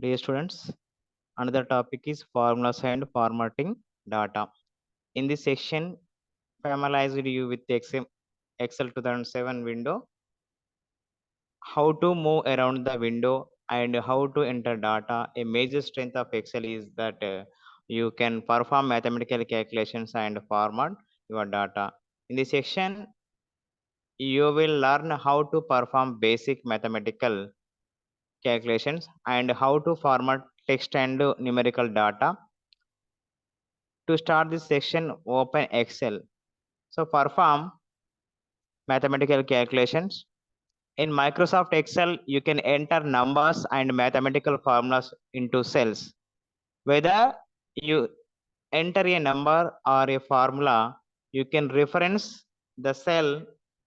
Dear students, another topic is formulas and formatting data. In this section, familiarized you with Excel 2007 window, how to move around the window and how to enter data. A major strength of Excel is that you can perform mathematical calculations and format your data. In this section, you will learn how to perform basic mathematical calculations and how to format text and numerical data. To start this section, open Excel. So perform mathematical calculations. In Microsoft Excel, you can enter numbers and mathematical formulas into cells. Whether you enter a number or a formula, you can reference the cell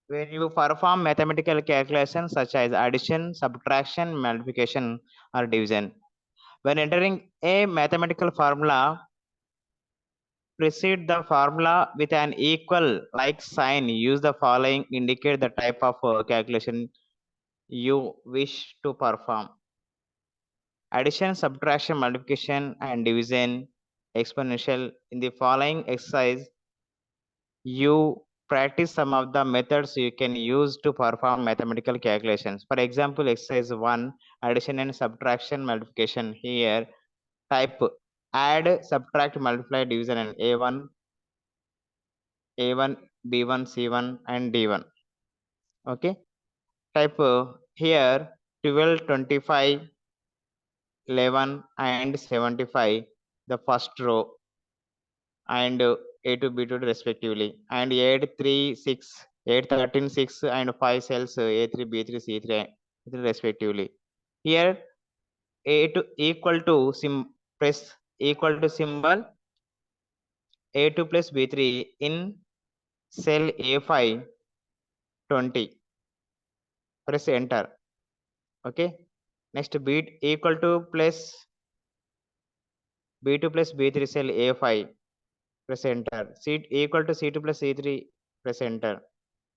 where you perform mathematical calculations such as addition, subtraction, multiplication, or division. When entering a mathematical formula, precede the formula with an equal like sign. Use the following indicate the type of calculation you wish to perform. Addition, subtraction, multiplication, and division, exponential. In the following exercise, you practice some of the methods you can use to perform mathematical calculations. For example, exercise 1, addition and subtraction, multiplication. Here, type add, subtract, multiply, division, and A1, B1, C1, and D1. Okay. Type here 12, 25, 11, and 75, the first row, and A2, B2 respectively, and 8, 3, 6, 8, 13, 6, and 5 cells A3, B3, C3, respectively. Here A2 equal to press equal to symbol A2 plus B3 in cell A5 20. Press enter. Okay. Next bit equal to plus B2 plus B3 cell A5. Press enter. C equal to C2 plus C3. Press enter.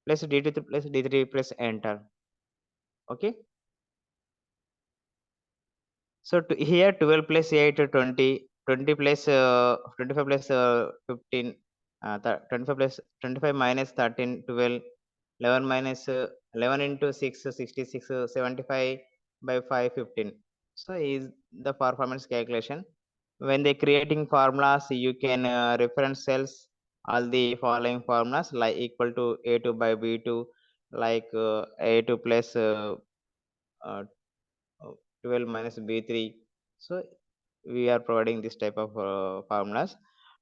Plus D2 plus D3. Press enter. Okay. So here 12 plus 8 20. 20 plus 25 plus 15. 25 plus 25 minus 13 12. 11 minus 11 into 6 66 75 by 5 15. So is the performance calculation. When they creating formulas, you can reference cells all the following formulas like equal to A2 by B2, like A2 plus uh, 12 minus B3. So we are providing this type of formulas.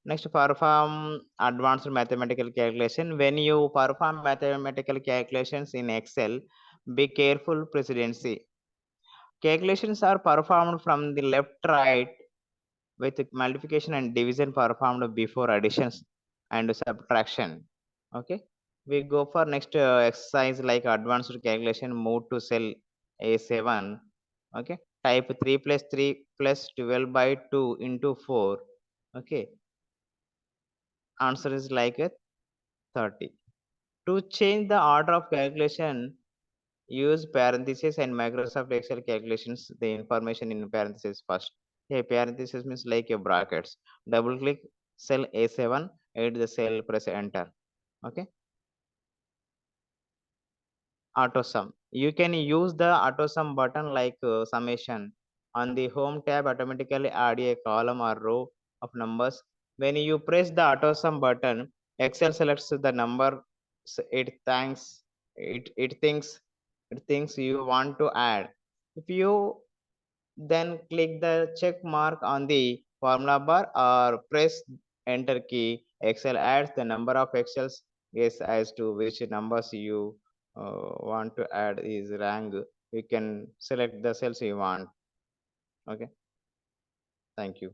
Next, perform advanced mathematical calculation. When you perform mathematical calculations in Excel, be careful precedency. Calculations are performed from the left right with multiplication and division performed before additions and subtraction. Okay, we go for next exercise like advanced calculation. Move to cell A7. Okay, type 3 plus 3 plus 12 by 2 into 4. Okay, answer is like a 30. To change the order of calculation, use parentheses and Microsoft Excel calculations the information in parentheses first. A parentheses means like a brackets. Double click cell A7, edit the cell, press enter. Okay. Auto sum. You can use the auto sum button like summation. On the home tab, automatically add a column or row of numbers. When you press the auto sum button, Excel selects the number it thinks you want to add. If you then click the check mark on the formula bar or press enter key, Excel adds the number of Excels yes as to which numbers you want to add is rank. You can select the cells you want. Okay, thank you.